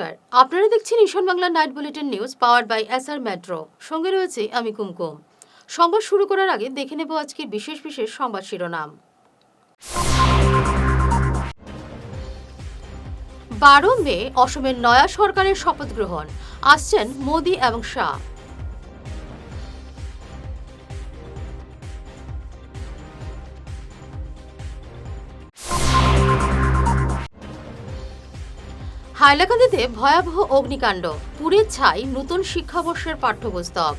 নমস্কার, আপনারা দেখছেন Ishan Bangla night bulletin news powered by SR Metro. সঙ্গে রয়েছে আমি কুমকুম। সংবাদ শুরু করার আগে দেখে নেব আজকের বিশেষ বিশেষ সংবাদ শিরোনাম। 12 মে অসমের নয়া সরকারের শপথ গ্রহণ, আসছেন মোদি এবং শাহ। হাইলাকান্দিতে ভয়াবহ অগ্নিকাণ্ড, পুড়ে ছাই নতুন শিক্ষাবর্ষের পাঠ্যপুস্তক।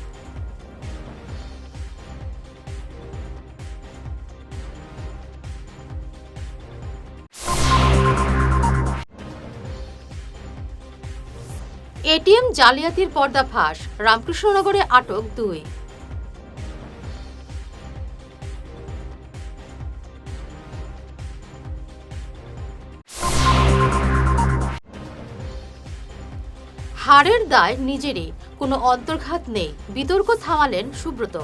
এটিএম জালিয়াতির পর্দাফাঁস, রামকৃষ্ণনগরে আটক 2। হারের দায় নিজেরই, কোনো অন্তর্ঘাত নেই, বিতর্ক থামালেন সুব্রত।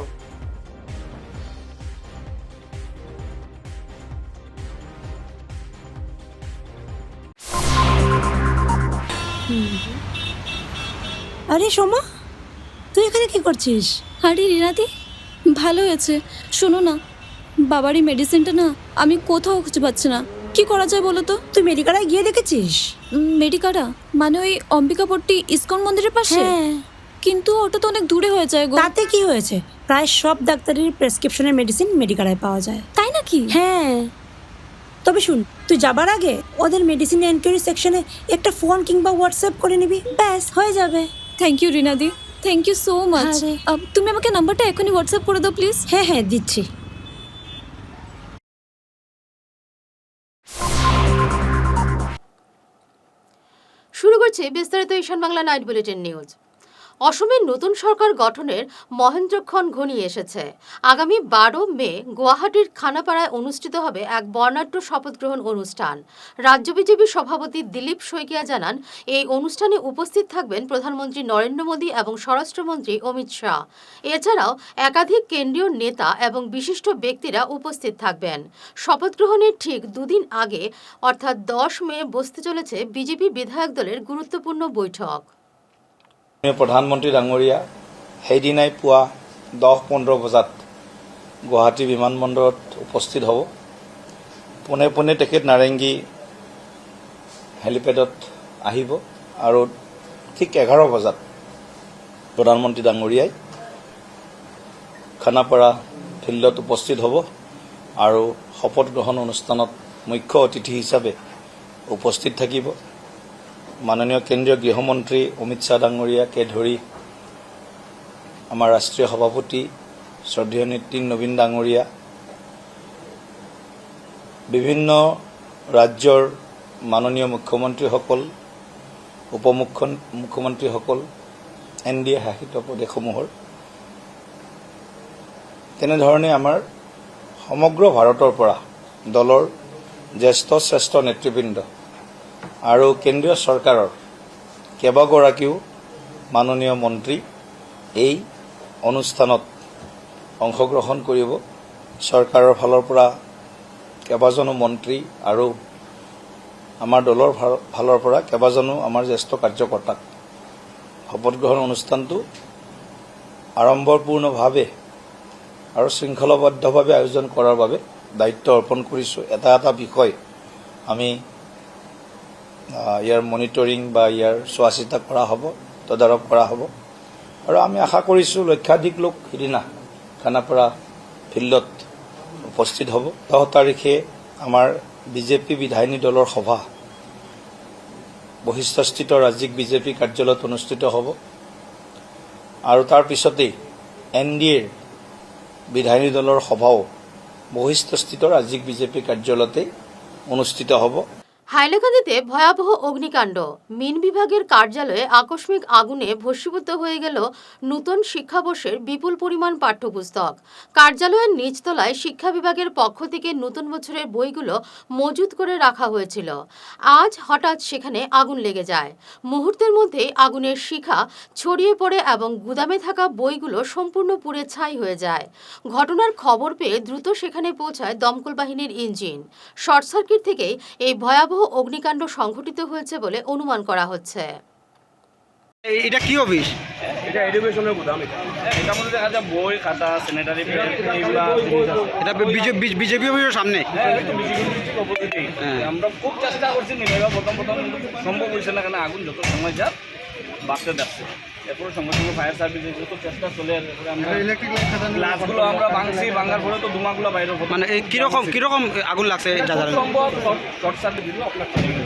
আরে সোমা, তুই এখানে কি করছিস? আরে রিনাদি, ভালো হয়েছে। শোনো না, বাবার এই মেডিসিনটা না আমি কোথাও খুঁজে পাচ্ছি না। কি করা যায় বলো তো? তুই মেডিকালায় গিয়ে দেখেছিস? মেডিকাটা মানে ওই অম্বিকাপট্টি ইসকন মন্দিরের পাশে? হ্যাঁ। কিন্তু ওটা তো অনেক দূরে হয়ে যায় গো। তাতে কি হয়েছে, প্রায় সব ডাক্তারের প্রেসক্রিপশনের মেডিসিন মেডিকালায় পাওয়া যায়। তাই নাকি? হ্যাঁ, তবে শুন, তুই যাবার আগে ওদের মেডিসিন এনকোয়ারি সেকশনে একটা ফোন কিংবা হোয়াটসঅ্যাপ করে নিবি, ব্যাস হয়ে যাবে। থ্যাংক ইউ রিনাদি, থ্যাংক ইউ সো মাচ। আরে। তুমি আমাকে নাম্বারটা এখনই হোয়াটসঅ্যাপ করে দাও প্লিজ। হ্যাঁ হ্যাঁ, দিচ্ছি। শুরু করছে বিস্তারিত ঈশান বাংলা নাইট বুলেটিন নিউজ। অসমের নতুন সরকার গঠনের মহেন্দ্রক্ষণ ঘনিয়ে এসেছে। আগামী 12 মে গুয়াহাটির খানাপাড়ায় অনুষ্ঠিত হবে এক বর্ণাঢ্য শপথ গ্রহণ অনুষ্ঠান। রাজ্য বিজেপি সভাপতি দিলীপ শইকিয়া জানান, এই অনুষ্ঠানে উপস্থিত থাকবেন প্রধানমন্ত্রী নরেন্দ্র মোদী এবং স্বরাষ্ট্রমন্ত্রী অমিত শাহ। এছাড়াও একাধিক কেন্দ্রীয় নেতা এবং বিশিষ্ট ব্যক্তিরা উপস্থিত থাকবেন। শপথ গ্রহণের ঠিক দুদিন আগে অর্থাৎ 10 মে বসতে চলেছে বিজেপি বিধায়ক দলের গুরুত্বপূর্ণ বৈঠক। প্ৰধানমন্ত্ৰী ডাঙৰীয়া সেইদিনাই পুৱা 10-15 বজাত গুৱাহাটী বিমানবন্দৰত উপস্থিত হ'ব। পোনে পোনে তেখেত নাৰেংগী হেলিপেডত আহিব আৰু ঠিক 11 বজাত প্ৰধানমন্ত্ৰী ডাঙৰীয়াই খানাপাৰা ফিল্ডত উপস্থিত হ'ব আৰু শপত গ্ৰহণ অনুষ্ঠানত মুখ্য অতিথি হিচাপে উপস্থিত থাকিব। মাননীয় কেন্দ্ৰীয় গৃহমন্ত্ৰী অমিত শ্বাহ ডাঙৰীয়াকে ধৰি আমাৰ ৰাষ্ট্ৰীয় সভাপতি শ্ৰদ্ধেয় নেত্ৰী নবীন ডাঙৰীয়া, বিভিন্ন ৰাজ্যৰ মাননীয় মুখ্যমন্ত্ৰীসকল, উপমুখ্যমন্ত্ৰীসকল, NDA শাসিত প্ৰদেশসমূহৰ, তেনেধৰণে আমাৰ সমগ্ৰ ভাৰতৰ পৰা দলৰ জ্যেষ্ঠ শ্ৰেষ্ঠ নেতৃবৃন্দ আৰু কেন্দ্ৰীয় চৰকাৰৰ কেইবাগৰাকীও মাননীয় মন্ত্ৰী এই অনুষ্ঠানত অংশগ্ৰহণ কৰিব। চৰকাৰৰ ফালৰ পৰা কেইবাজনো মন্ত্ৰী আৰু আমাৰ দলৰ ফালৰ পৰা কেইবাজনো আমাৰ জ্যেষ্ঠ কাৰ্যকৰ্তাক শপত গ্ৰহণ অনুষ্ঠানটো আড়ম্বৰপূৰ্ণভাৱে আৰু শৃংখলাবদ্ধভাৱে আয়োজন কৰাৰ বাবে দায়িত্ব অৰ্পণ কৰিছোঁ। এটা এটা বিষয় আমি ইয়াৰ মনিটৰিং বা ইয়াৰ চোৱা চিতা কৰা হ'ব, তদাৰক কৰা হ'ব আৰু আমি আশা কৰিছোঁ লক্ষাধিক লোক সিদিনা খানাপাৰা ফিল্ডত উপস্থিত হ'ব। 10 তাৰিখে আমাৰ বিজেপি বিধায়িনী দলৰ সভা বশিষ্ঠস্থিত ৰাজ্যিক বিজেপি কাৰ্যালয়ত অনুষ্ঠিত হ'ব আৰু তাৰ পিছতেই NDAৰ বিধায়িনী দলৰ সভাও বশিষ্ঠস্থিত ৰাজ্যিক বিজেপি কাৰ্যালয়তে অনুষ্ঠিত হ'ব। হাইলাকান্দিতে ভয়াবহ অগ্নিকাণ্ড, মিন বিভাগের কার্যালয়ে আকস্মিক আগুনে ভস্মীভূত হয়ে গেল নতুন শিক্ষাবর্ষের বিপুল পরিমাণ পাঠ্যপুস্তক। কার্যালয়ের নিচতলায় শিক্ষা বিভাগের পক্ষ থেকে নতুন বছরের বইগুলো মজুত করে রাখা হয়েছিল। আজ হঠাৎ সেখানে আগুন লেগে যায়। মুহূর্তের মধ্যেই আগুনের শিখা ছড়িয়ে পড়ে এবং গুদামে থাকা বইগুলো সম্পূর্ণ পুড়ে ছাই হয়ে যায়। ঘটনার খবর পেয়ে দ্রুত সেখানে পৌঁছায় দমকল বাহিনীর ইঞ্জিন। শর্ট সার্কিট থেকেই এই ভয়াবহ অগ্নিকাণ্ড সংঘটিত হয়েছে বলে অনুমান করা হচ্ছে। এটা কি অফিস? এটা এডুকেশনের গুদাম। এটার মধ্যে দেখা যায় বই, খাতা, স্যানিটারি প্যাড এইগুলা জিনিস আছে। এটা বিজেপি অফিসের সামনে। হ্যাঁ, একটু বিজেপির অপোজিটেই। আমরা খুব চেষ্টা করছি নিভাইবা, প্রথম সম্ভব হয়েছে না, কেন আগুন যত সময় যাক বাঁচতে যাচ্ছে। এরপরে সঙ্গে সঙ্গে ফায়ার সার্ভিস যত চেষ্টা চলে, এরপরে আমরা গ্লাসগুলো আমরা ভাঙছি, ভাঙার পরে তো ধোঁয়াগুলো বাইরে হতো। মানে এই কিরকম আগুন লাগছে যারা? সম্ভব শর্ট সার্কিট দিল,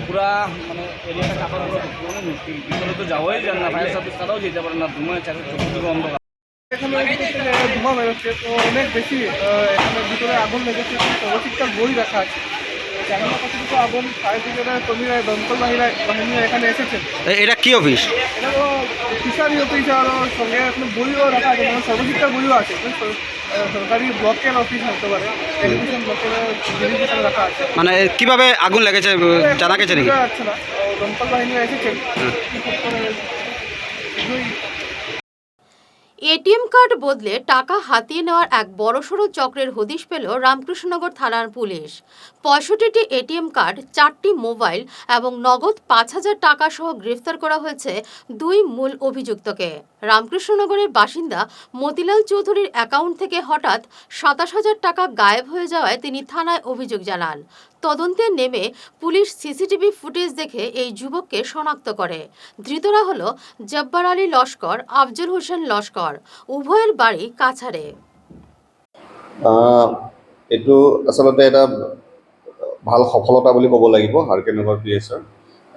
পুরা মানে এরিয়াটা কাপড় পুরো মুশকিল। ভিতরে তো যাওয়াই যায় না, ফায়ার সার্ভিস তারাও যেতে পারে না, ধোঁয়া চতুর্দিকে অন্ধকার। এখানে ধোঁয়া বেরোচ্ছে, তো অনেক বেশি এখানে ভিতরে আগুন লেগেছে। প্রত্যেকটা বই রাখা আছে। জানালা কাছে দুটো আগুন, ফায়ার ব্রিগেডের কর্মীরা, দমকল বাহিনী এখানে এসেছেন। এটা কি অফিস? এটা তো ফিশারি অফিস, আর সঙ্গে এখানে বইও রাখা আছে, মানে সর্বশিক্ষার বইও আছে। সরকারি ব্লকের অফিস হতে পারে, এডুকেশন ব্লকের জিনিস রাখা আছে। মানে কিভাবে আগুন লেগেছে জানা গেছে নাকি? যাচ্ছে না, দমকল বাহিনী এসেছেন। এটিএম কার্ড বদলে টাকা হাতিয়ে নেওয়ার এক বড়সড় চক্রের হদিশ পেল রামকৃষ্ণনগর থানার পুলিশ। ৬৫টি এটিএম কার্ড, ৪টি মোবাইল এবং নগদ ৫,০০০ টাকা সহ গ্রেফতার করা হয়েছে ২ মূল অভিযুক্তকে। রামকৃষ্ণনগরের বাসিন্দা মতিলাল চৌধুরীর অ্যাকাউন্ট থেকে হঠাৎ ২৭,০০০ টাকা গায়েব হয়ে যাওয়ায় তিনি থানায় অভিযোগ জানান। তদন্তে নেমে পুলিশ সিসিটিভি ফুটেজ দেখে এই যুবককে শনাক্ত করে। ধৃতরা হল জব্বার আলী লস্কর, আফজল হোসেন লস্কর। উভয়ের বাড়ি কাছাড়ে। এইটো আচলতে এটা ভাল সফলতা বুলি ক'ব লাগিব আৰ কে নগৰ পিএছৰ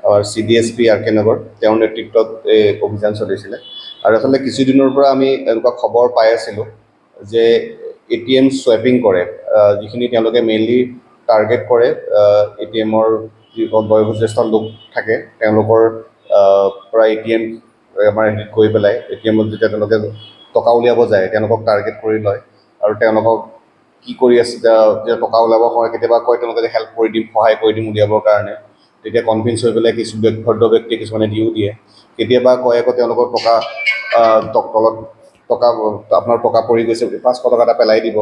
আৰু CDSP আৰ কে নগৰ তেওঁৰ নেতৃত্বত এই অভিযান চলিছিলে। আৰু আচলতে কিছুদিনৰ পৰা আমি এনেকুৱা খবৰ পাই আছিলোঁ যে ATM চুৱাইপিং কৰে, যিখিনি তেওঁলোকে মেইনলি টাৰ্গেট কৰে ATMৰ যিসকল বয়োজ্যেষ্ঠ লোক থাকে তেওঁলোকৰ পৰা ATM আমাৰ হেৰিত গৈ পেলাই ATMত যেতিয়া তেওঁলোকে টকা উলিয়াব যায় তেওঁলোকক টাৰ্গেট কৰি লয় আৰু তেওঁলোকক কি কৰি আছে, যে টকা ওলাব সময় কেতিয়াবা কয় তেওঁলোকে হেল্প কৰি দিম, সহায় কৰি দিম উলিয়াবৰ কাৰণে। তেতিয়া কনভিন্স হৈ পেলাই কিছু ভদ্ৰ ব্যক্তিয়ে কিছুমানে দিও দিয়ে। কেতিয়াবা কয় আকৌ তেওঁলোকৰ টকা তলত টকা আপোনাৰ টকা পৰি গৈছে, ৫০০ টকা এটা পেলাই দিব।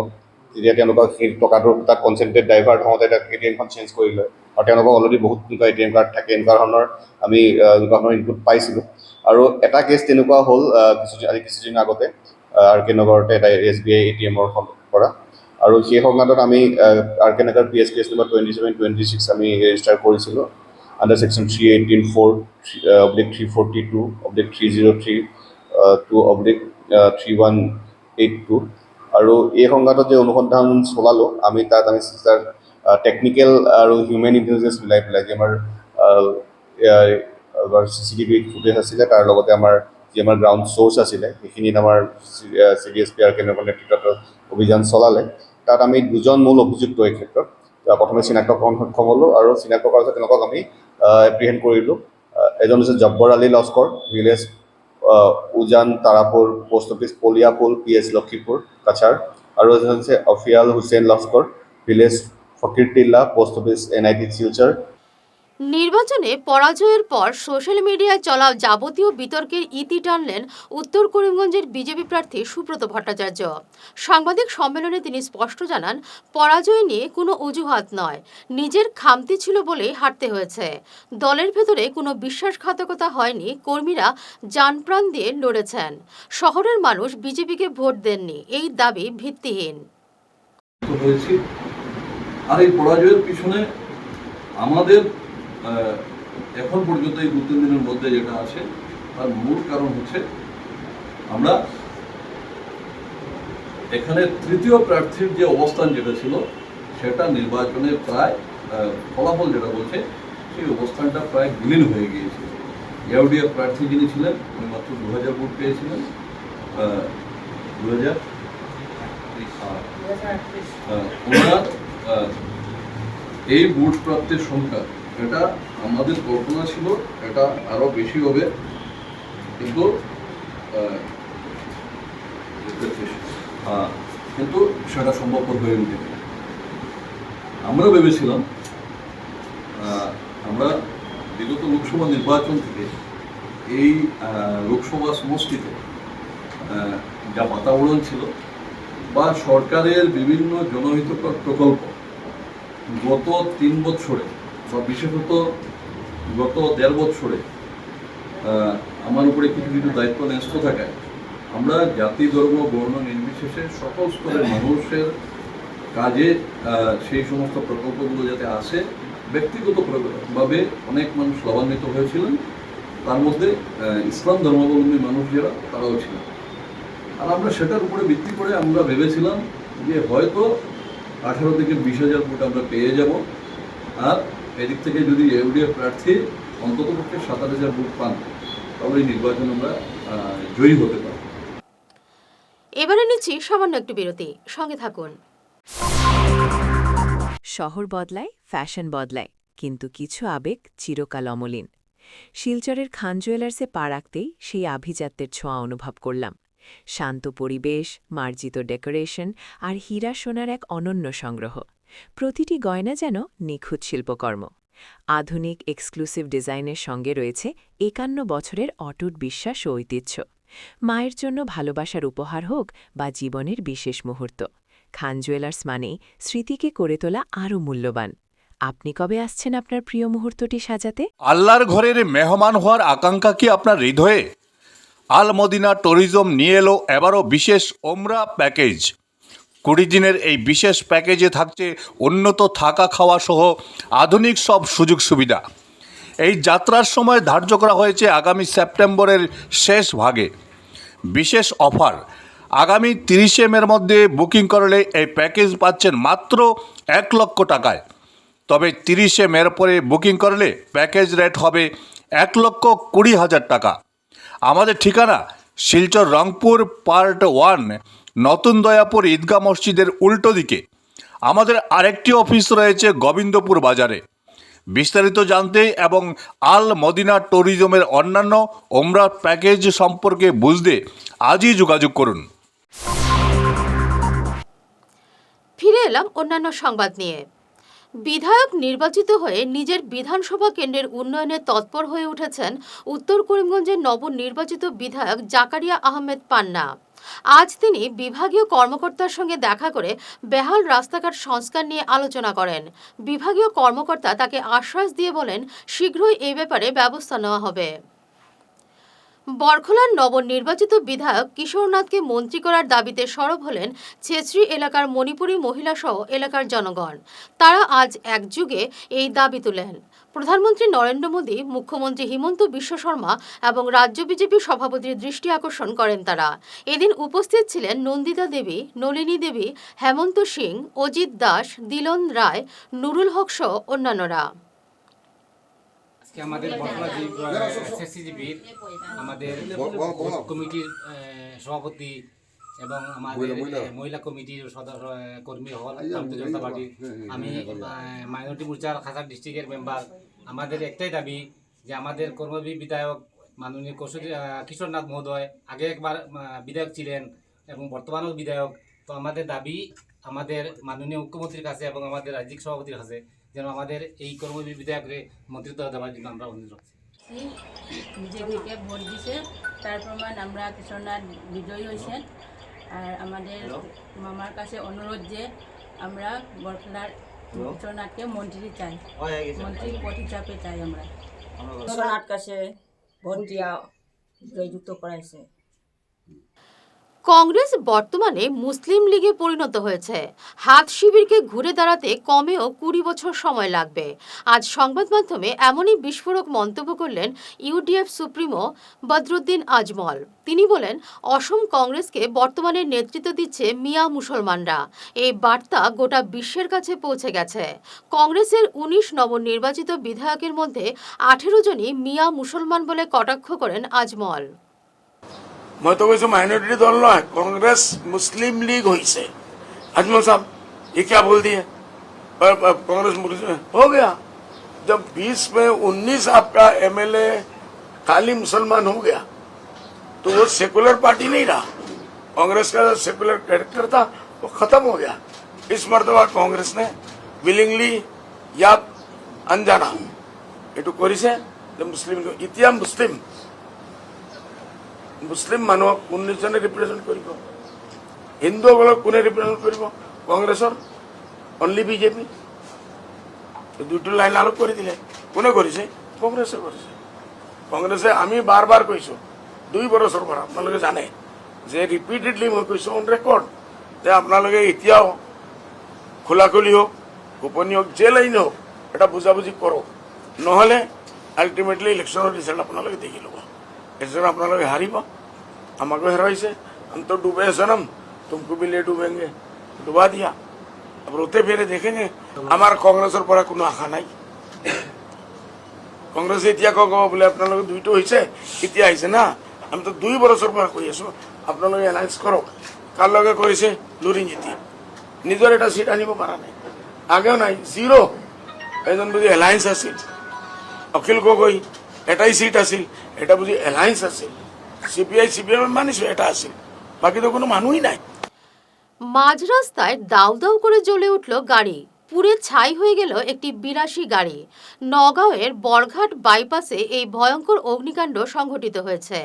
তেতিয়া তেওঁলোকক সেই টকাটোৰ তাত কনচেনট্ৰেট ডাইভাৰ্ট হওঁতে ATMখন চেঞ্জ কৰি লয়। আৰু তেওঁলোকৰ অলৰেডি বহুত এনেকুৱা ATM কাৰ্ড থাকে। এনেকুৱা ধৰণৰ আমি এনেকুৱা ধৰণৰ ইনপুট পাইছিলোঁ। আৰু এটা কেছ তেনেকুৱা হ'ল কিছুদিন আগতে আৰ কে নগৰতে এটা SBI ATMৰ পৰা। আৰু সেই সংক্ৰান্তত আমি আৰ কে নগৰ PS কেছ নম্বৰ 2726 আমি ৰেজিষ্টাৰ কৰিছিলোঁ আণ্ডাৰ ছেকশ্যন 318(4), 302/302/3182। আৰু এই সংক্ৰান্তত যে অনুসন্ধান চলালোঁ আমি তাত টেকনিকেল আৰু হিউমেন ইণ্টেলিজেঞ্চ মিলাই পেলাই যে আমাৰ CCTV ফুটেজ আছিলে, তাৰ লগতে আমাৰ যি আমাৰ গ্ৰাউণ্ড চ'ৰ্চ আছিলে সেইখিনিত আমাৰ CDSP আৰ কে নগৰ নেতৃত্বত অভিযান চলালে। তাত আমি 2জন মূল অভিযুক্ত এই ক্ষেত্ৰত প্ৰথমে চিনাক্তকৰণ সক্ষম হ'লোঁ আৰু চিনাক্ত কৰাৰ পিছত তেওঁলোকক আমি এপ্ৰিহেণ্ড কৰিলোঁ। এজন হৈছে Jabbar Ali Laskar, village Ujan Tarapur, post office Paliapul, PS Lakshipur Cachar. আৰু এজন হৈছে Afiyal Hussain Laskar, village Fakirtilla, post office NIT Silchar. নির্বাচনে পরাজয়ের পর সোশ্যাল মিডিয়ায় চলা যাবতীয় বিতর্কের ইতি টানলেন উত্তর করিমগঞ্জের বিজেপি প্রার্থী সুব্রত ভট্টাচার্য। সাংবাদিক সম্মেলনে তিনি স্পষ্ট জানান, পরাজয় নিয়ে কোনো অজুহাত নয়, নিজের খামতি ছিল বলেই হারতে হয়েছে। দলের ভেতরে কোনো বিশ্বাসঘাতকতা হয়নি, কর্মীরা জানপ্রাণ দিয়ে লড়েছেন। শহরের মানুষ বিজেপিকে ভোট দেননি, এই দাবি ভিত্তিহীন। আর এই পরাজয়ের পিছনে আমাদের এখন পর্যন্ত এই 2-3 দিনের মধ্যে যেটা আছে তার মূল কারণ হচ্ছে আমরা এখানে তৃতীয় প্রার্থীর যে অবস্থান যেটা ছিল সেটা নির্বাচনে প্রায় ফলাফল যেটা বলছে সেই অবস্থানটা প্রায় বিলীন হয়ে গিয়েছিল। UDF প্রার্থী যিনি ছিলেন উনি মাত্র 2000 ভোট পেয়েছিলেন। 2000 ওনার এই ভোট প্রাপ্তির সংখ্যা এটা আমাদের কল্পনা ছিল এটা আরো বেশি হবে, কিন্তু সেটা সম্ভবপর হয়ে ওঠেনি। আমরা ভেবেছিলাম আমরা বিগত লোকসভা নির্বাচন থেকে এই লোকসভা সমষ্টিতে যা বাতাবরণ ছিল বা সরকারের বিভিন্ন জনহিতকর প্রকল্প গত 3 বছরে বা বিশেষত গত 1.5 বছরে আমার উপরে কিছু কিছু দায়িত্ব ন্যস্ত থাকায় আমরা জাতি ধর্ম বর্ণ নির্বিশেষে সকল স্তরের মানুষের কাজে সেই সমস্ত প্রকল্পগুলো যাতে আসে ব্যক্তিগতভাবে অনেক মানুষ লাভান্বিত হয়েছিলেন, তার মধ্যে ইসলাম ধর্মাবলম্বী মানুষ যারা তারাও ছিলেন। আর আমরা সেটার উপরে ভিত্তি করে আমরা ভেবেছিলাম যে হয়তো 18 থেকে 20,000 ভোট আমরা পেয়ে যাব, আর এদিক থেকে যদি ইউডিএফ প্রার্থী অন্ততপক্ষে 7,000 ভোট পান তাহলে এই নির্বাচন আমরা জয়ী হতে পারি। এবারে নিচ্ছি সামান্য একটু বিরতি, সঙ্গে থাকুন। শহর বদলায়, ফ্যাশন বদলায়, কিন্তু কিছু আবেগ চিরকাল অমলিন। শিলচরের খান জুয়েলার্সে পা রাখতেই সেই আভিজাত্যের ছোঁয়া অনুভব করলাম। শান্ত পরিবেশ, মার্জিত ডেকোরেশন আর হীরা সোনার এক অনন্য সংগ্রহ। প্রতিটি গয়না যেন নিখুঁত শিল্পকর্ম। আধুনিক এক্সক্লুসিভ ডিজাইনের সঙ্গে রয়েছে 51 বছরের অটুট বিশ্বাস ও ঐতিহ্য। মায়ের জন্য ভালোবাসার উপহার হোক বা জীবনের বিশেষ মুহূর্ত, খান জুয়েলার্স মানেই স্মৃতিকে করে তোলা আরও মূল্যবান। আপনি কবে আসছেন আপনার প্রিয় মুহূর্তটি সাজাতে? আল্লাহর ঘরের মেহমান হওয়ার আকাঙ্ক্ষা কি আপনার হৃদয়ে? আল মদিনা ট্যুরিজম নিয়ে এলো এবারও বিশেষ ওমরা প্যাকেজ। 20 দিনের এই বিশেষ প্যাকেজে থাকছে উন্নত থাকা খাওয়া সহ আধুনিক সব সুযোগ সুবিধা। এই যাত্রার সময় ধার্য করা হয়েছে আগামী সেপ্টেম্বরের শেষ ভাগে। বিশেষ অফার, আগামী 30 মের মধ্যে বুকিং করলে এই প্যাকেজ পাচ্ছেন মাত্র 1 লক্ষ টাকায়। তবে 30 মের পরে বুকিং করলে প্যাকেজ রেট হবে 1,20,000 টাকা। আমাদের ঠিকানা শিলচর রংপুর পার্ট 1, নতুন দয়াপুর ঈদগাহ মসজিদের উল্টো দিকে। আমাদের আরেকটি অফিস রয়েছে গোবিন্দপুর বাজারে। বিস্তারিত জানতে এবং আল মদিনা ট্যুরিজমের অন্যান্য ওমরা প্যাকেজ সম্পর্কে বুঝতে আজই যোগাযোগ করুন। ফিরে এলাম অন্যান্য সংবাদ নিয়ে। বিধায়ক নির্বাচিত হয়ে নিজের বিধানসভা কেন্দ্রের উন্নয়নে তৎপর হয়ে উঠেছেন উত্তর করিমগঞ্জের নবনির্বাচিত বিধায়ক জাকারিয়া আহমেদ পান্না। আজ তিনি বিভাগীয় কর্মকর্তার সঙ্গে দেখা করে বেহাল রাস্তাঘাট সংস্কার নিয়ে আলোচনা করেন। বিভাগীয় কর্মকর্তা তাকে আশ্বাস দিয়ে বলেন শীঘ্রই এই ব্যাপারে ব্যবস্থা নেওয়া হবে। বরখলার নবনির্বাচিত বিধায়ক কিশোরনাথকে মন্ত্রী করার দাবিতে সরব হলেন ছেত্রী এলাকার মণিপুরী মহিলাসহ এলাকার জনগণ। তারা আজ একযোগে এই দাবি তুলেন। প্রধানমন্ত্রী নরেন্দ্র মোদী, মুখ্যমন্ত্রী হিমন্ত বিশ্ব শর্মা এবং রাজ্য বিজেপি সভাপতির দৃষ্টি আকর্ষণ করেন তারা। এদিন উপস্থিত ছিলেন নন্দিতা দেবী, নলিনী দেবী, হেমন্ত সিং, অজিত দাস, দিলন রায়, নুরুল হক সহ অন্যান্যরা। আমাদের বর্তমান এসএসসিজিবির আমাদের কমিটির সভাপতি এবং আমাদের মহিলা কমিটির সদস্য কর্মী হল ভারতীয় জনতা পার্টির, আমি মাইনরিটি মোর্চার খাসার ডিস্ট্রিক্টের মেম্বার। আমাদের একটাই দাবি যে আমাদের কর্মবীর বিধায়ক মাননীয় কিশোরনাথ মহোদয় আগে একবার বিধায়ক ছিলেন এবং বর্তমানেও বিধায়ক। তো আমাদের দাবি আমাদের মাননীয় মুখ্যমন্ত্রীর কাছে এবং আমাদের রাজ্যিক সভাপতির কাছে যেন আমাদের এই কর্মবীর বিধায়ককে মন্ত্রিত্ব দেওয়ার জন্য আমরা অনুরোধ রাখছি। বিজেপিকে ভোট দিছে, তার প্রমাণ আমরা কিশোরনাথ বিজয়ী হয়েছেন। আর আমাদের মামার কাছে অনুরোধ যে আমরা বরখলার কিশোরনাথকে মন্ত্রী চাই, মন্ত্রী পদ হিসাবে চাই। আমরা কিশোরনাথ কাছে ভোট দিয়া জয়যুক্ত করাইছে। কংগ্রেস বর্তমানে মুসলিম লীগে পরিণত হয়েছে। হাত শিবিরকে ঘুরে দাঁড়াতে কমেও 20 বছর সময় লাগবে। আজ সংবাদ মাধ্যমে এমনই বিস্ফোরক মন্তব্য করলেন ইউডিএফ সুপ্রিমো বদরুদ্দিন আজমল। তিনি বলেন, অসম কংগ্রেসকে বর্তমানে নেতৃত্ব দিচ্ছে মিয়া মুসলমানরা। এই বার্তা গোটা বিশ্বের কাছে পৌঁছে গেছে। কংগ্রেসের 19 নবনির্বাচিত বিধায়কের মধ্যে 18 জনই মিয়া মুসলমান বলে কটাক্ষ করেন আজমল। मैं तो वैसे माइनॉरिटी दल ना है, कांग्रेस मुस्लिम लीग हुई से। अजमल साहब ये क्या बोल दिए? कांग्रेस हो गया जब 20 में 19 आपका एमएलए खाली मुसलमान हो गया तो वो सेकुलर पार्टी नहीं रहा। कांग्रेस का सेकुलर कैरेक्टर था वो खत्म हो गया। इस मर्तबा कांग्रेस ने विलिंगली या अनजाना एटू करी से मुस्लिम इतिहास मुस्लिम मुस्लिम मानक 19 जने रिप्रेजेंट करिब, हिंदू कोने रिप्रेजेंट करिब कांग्रेसर ओनली बीजेपी। तो दुटो लाइन आलोक कर दिले कोने करिसे कांग्रेस करिसे। কংগ্রেছে আমি বারবার কৈছো 2 বছৰ পৰা আপোনালোকে জানে যে ৰিপিটেডলি মই কৈছো অন ৰেকৰ্ড যে আপোনালোকে এতিয়াও খোলাখুলি হোক গোপনী হোক যে লাইন হোক এটা বুজাবুজি কৰক নহ'লে আল্টিমেটলি ইলেকশ্যনৰ ৰিজাল্ট আপোনালোকে দেখি ল'ব এজন আপোনালোকে হাৰিব আমাকো হেৰাইছে हम तो डूबे सनम तुमको भी ले डूबेंगे डुबा दिया अब रोते फेरे देखेंगे हमारा कांग्रेसर पर কোনো আশা নাই কংগ্রেস এতিয়া কব বলে আপোনালোকে দুইটো হৈছে এতিয়া আহিছে না আমি তো 2 বছৰৰ পৰা কৈ আছো আপোনালোকে এলায়েন্স কৰক কাল লগে কৰিছে লুৰিঞ্জিতি নিজৰ এটা সিট আনিব পৰা নাই আগেও নাই জিৰো এজন বুজি এলায়েন্স আছিল অখিল গগৈ এটাই সিট আছিল এটা বুজি এলায়েন্স আছিল সিপিআই সিপিএম মানিছো এটা আছিল বাকি তো কোনো মানুষই নাই মাঝ রাস্তায় দাউ দাউ করে জ্বলে উঠল গাড়ি পুড়ে ছাই হয়ে গেল একটি বিলাসী গাড়ি নগাঁওয়ের বরঘাট বাইপাসে এই ভয়ঙ্কর অগ্নিকাণ্ড সংঘটিত হয়েছে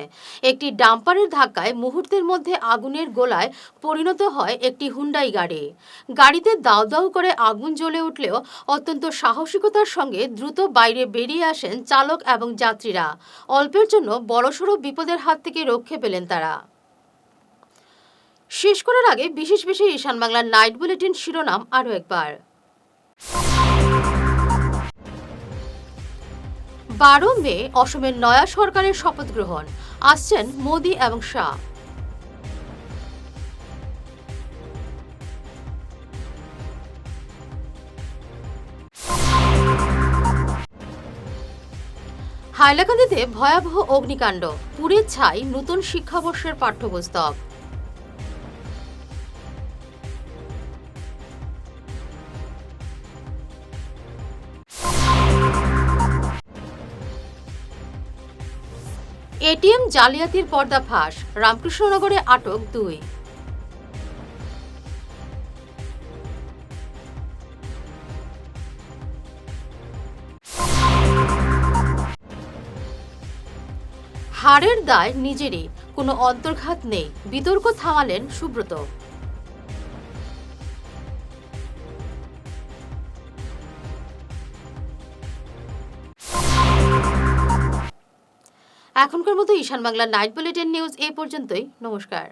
একটি ডাম্পারের ধাক্কায় মুহূর্তের মধ্যে আগুনের গোলায় পরিণত হয় একটি হুন্ডাই গাড়ি গাড়িতে দাউ দাউ করে আগুন জ্বলে উঠলেও অত্যন্ত সাহসিকতার সঙ্গে দ্রুত বাইরে বেরিয়ে আসেন চালক এবং যাত্রীরা অল্পের জন্য বড়সড় বিপদের হাত থেকে রক্ষে পেলেন তারা শেষ করার আগে বিশেষ ঈশান বাংলার নাইট বুলেটিন শিরোনাম আরও একবার 12 মে অসমের নয়া সরকারের শপথ গ্রহণ আসছেন মোদি এবং শাহ হাইলাকান্দিতে ভয়াবহ অগ্নিকাণ্ড পুড়ে ছাই নতুন শিক্ষাবর্ষের পাঠ্যপুস্তক এটিএম জালিয়াতির পর্দাফাঁস রামকৃষ্ণনগরে আটক 2 হারের দায় নিজেরই কোনো অন্তর্ঘাত নেই বিতর্ক থামালেন সুব্রত এখনকার মতো ঈশান বাংলা নাইট বুলেটিন নিউজ এই পর্যন্তই নমস্কার।